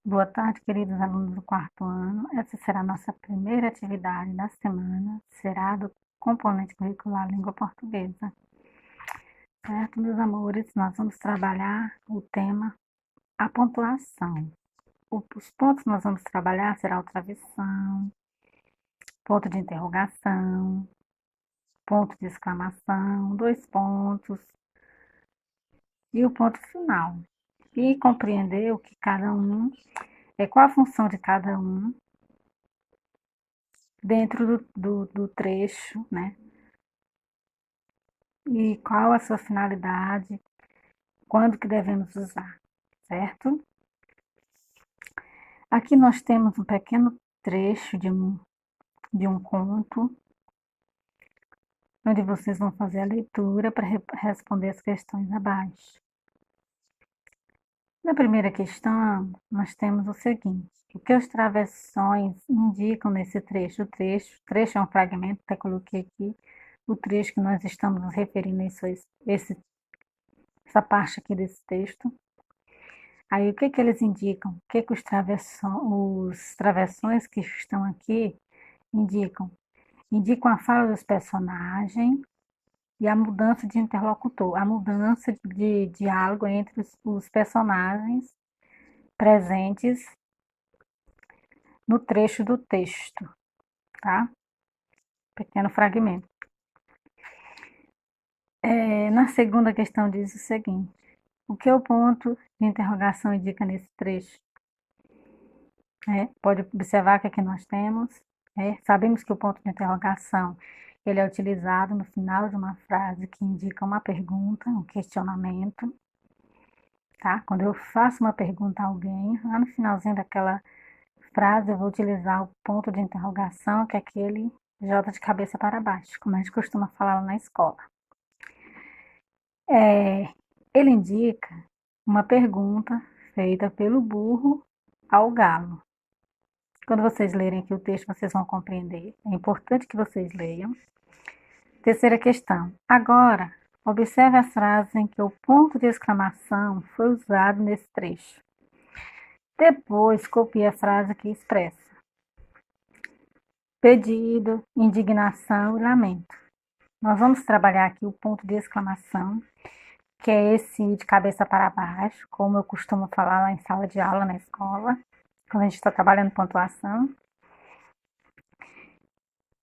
Boa tarde, queridos alunos do quarto ano. Essa será a nossa primeira atividade da semana, será do componente curricular Língua Portuguesa. Certo, meus amores? Nós vamos trabalhar o tema a pontuação. Os pontos que nós vamos trabalhar será o travessão, ponto de interrogação, ponto de exclamação, dois pontos e o ponto final. E compreender o que cada um, qual a função de cada um dentro do trecho, né? E qual a sua finalidade, quando que devemos usar, certo? Aqui nós temos um pequeno trecho de um conto, onde vocês vão fazer a leitura para responder as questões abaixo. Na primeira questão, nós temos o seguinte: o que os travessões indicam nesse trecho? O trecho é um fragmento, até coloquei aqui o trecho que nós estamos nos referindo, essa parte aqui desse texto. Aí, o que que eles indicam? O que que os travessões que estão aqui indicam? Indicam a fala dos personagens e a mudança de interlocutor, a mudança de diálogo entre os personagens presentes no trecho do texto, tá? Pequeno fragmento. Na segunda questão diz o seguinte: o que o ponto de interrogação indica nesse trecho? Pode observar que aqui nós temos, sabemos que o ponto de interrogação ele é utilizado no final de uma frase que indica uma pergunta, um questionamento, tá? Quando eu faço uma pergunta a alguém, lá no finalzinho daquela frase eu vou utilizar o ponto de interrogação, que é aquele J de cabeça para baixo, como a gente costuma falar lá na escola. Ele indica uma pergunta feita pelo burro ao galo. Quando vocês lerem aqui o texto, vocês vão compreender. É importante que vocês leiam. Terceira questão. Agora, observe as frases em que o ponto de exclamação foi usado nesse trecho. Depois, copie a frase que expressa pedido, indignação e lamento. Nós vamos trabalhar aqui o ponto de exclamação, que é esse de cabeça para baixo, como eu costumo falar lá em sala de aula, na escola, quando a gente está trabalhando pontuação.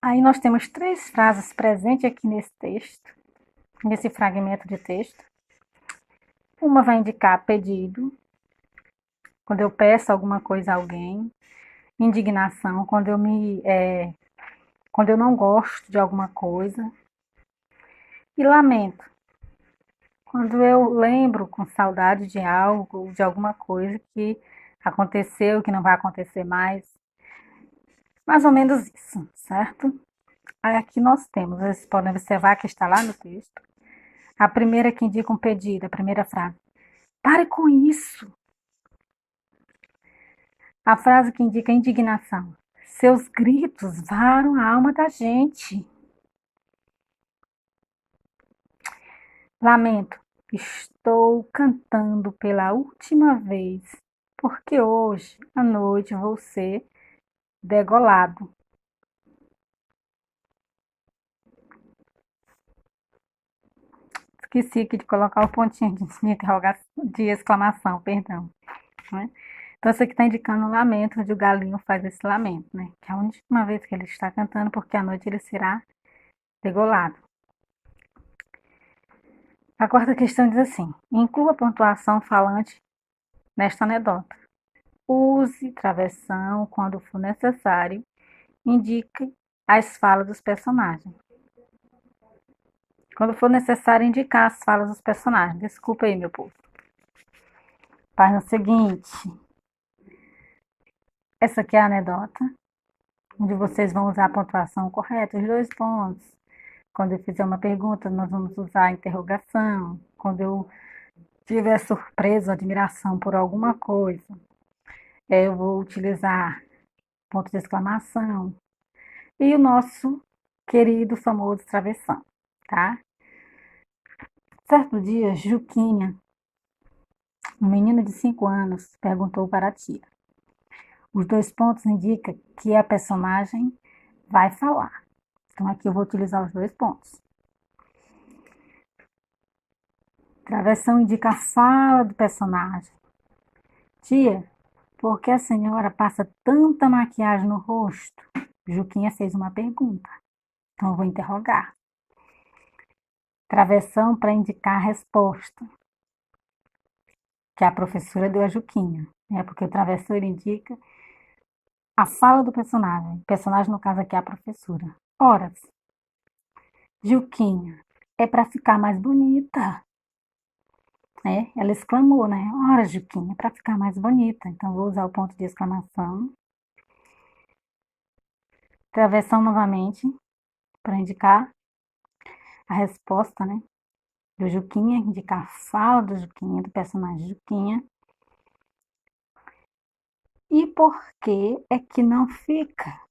Aí nós temos 3 frases presentes aqui nesse texto, nesse fragmento de texto. Uma vai indicar pedido, quando eu peço alguma coisa a alguém. Indignação, quando eu não gosto de alguma coisa. E lamento, quando eu lembro com saudade de algo, de alguma coisa que aconteceu, que não vai acontecer mais. Mais ou menos isso, certo? Aí aqui nós temos, vocês podem observar que está lá no texto, a primeira que indica um pedido, a primeira frase. Pare com isso. A frase que indica indignação. Seus gritos varam a alma da gente. Lamento. Estou cantando pela última vez, porque hoje à noite vou ser degolado. Esqueci aqui de colocar o pontinho de exclamação, perdão. Né? Então, isso aqui está indicando um lamento, onde o galinho faz esse lamento, né? Que é a última vez que ele está cantando, porque à noite ele será degolado. A quarta questão diz assim: inclua a pontuação falante nesta anedota. Use travessão quando for necessário. Indique as falas dos personagens. Quando for necessário indicar as falas dos personagens. Desculpa aí, meu povo. Página seguinte. Essa aqui é a anedota, onde vocês vão usar a pontuação correta, os 2 pontos. Quando eu fizer uma pergunta, nós vamos usar a interrogação. Quando eu tiver surpresa, admiração por alguma coisa, eu vou utilizar ponto de exclamação. E o nosso querido, famoso travessão, tá? Certo dia, Juquinha, um menino de 5 anos, perguntou para a tia: Os 2 pontos indicam que a personagem vai falar. Então, aqui eu vou utilizar os 2 pontos. Travessão indica a fala do personagem. Tia, por que a senhora passa tanta maquiagem no rosto? Juquinha fez uma pergunta. Então, eu vou interrogar. Travessão para indicar a resposta, que a professora deu a Juquinha, né? Porque o travessão ele indica a fala do personagem. O personagem, no caso aqui, é a professora. Horas. Juquinha, é para ficar mais bonita. Né? Ela exclamou, né? Ora, Juquinha, é para ficar mais bonita. Então, vou usar o ponto de exclamação. Travessão novamente, para indicar a resposta, né? Do Juquinha, indicar a fala do Juquinha, do personagem Juquinha. E por que é que não fica?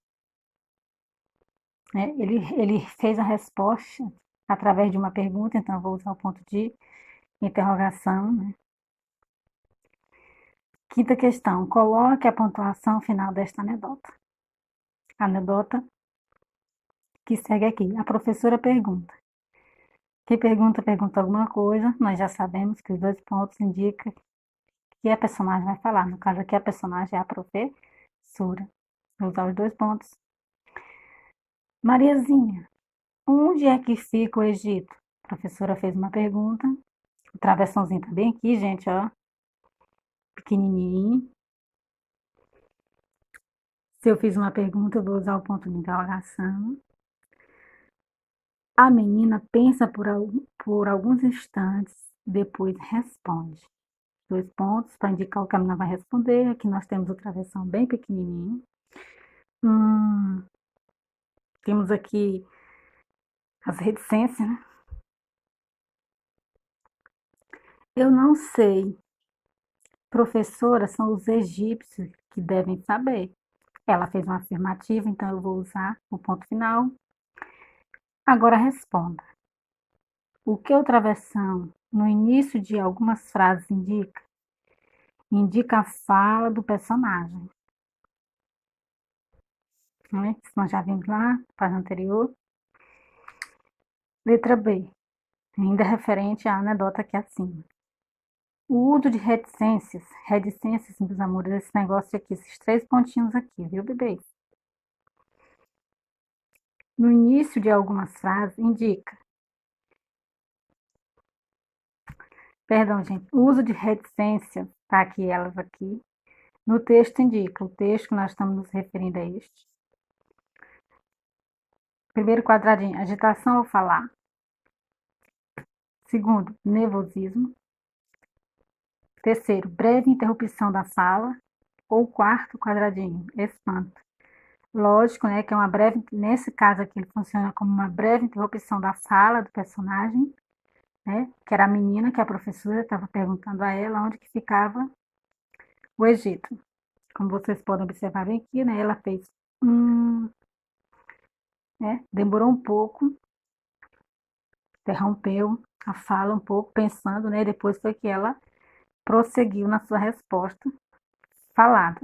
Né? Ele fez a resposta através de uma pergunta, então eu vou usar o ponto de interrogação. Né? Quinta questão, coloque a pontuação final desta anedota. A anedota que segue aqui. A professora pergunta. Quem pergunta alguma coisa, nós já sabemos que os 2 pontos indicam que a personagem vai falar. No caso aqui, a personagem é a professora. Vou usar os 2 pontos. Mariazinha, onde é que fica o Egito? A professora fez uma pergunta. O travessãozinho tá bem aqui, gente, ó. Pequenininho. Se eu fiz uma pergunta, eu vou usar o ponto de interrogação. A menina pensa por alguns instantes, depois responde. 2 pontos para indicar o que a menina vai responder. Aqui nós temos o travessão bem pequenininho. Temos aqui as reticências, né? Eu não sei. Professora, são os egípcios que devem saber. Ela fez uma afirmativa, então eu vou usar o ponto final. Agora responda. O que o travessão no início de algumas frases indica? Indica a fala do personagem. Né? Nós já vimos lá, página anterior. Letra B. Ainda referente à anedota aqui acima. O uso de reticências, meus amores, esse negócio aqui, esses 3 pontinhos aqui, viu, bebê? No início de algumas frases, indica. Perdão, gente. O uso de reticência, tá aqui elas aqui. No texto indica. O texto que nós estamos nos referindo a este. Primeiro quadradinho, agitação ao falar. Segundo, nervosismo. Terceiro, breve interrupção da fala. Ou quarto quadradinho, espanto. Lógico, né, que é uma breve, nesse caso aqui, ele funciona como uma breve interrupção da fala do personagem, né, que era a menina, que a professora estava perguntando a ela onde que ficava o Egito. Como vocês podem observar bem aqui, né, ela fez né, demorou um pouco, interrompeu a fala um pouco, pensando, né, depois foi que ela prosseguiu na sua resposta falada.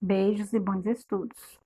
Beijos e bons estudos.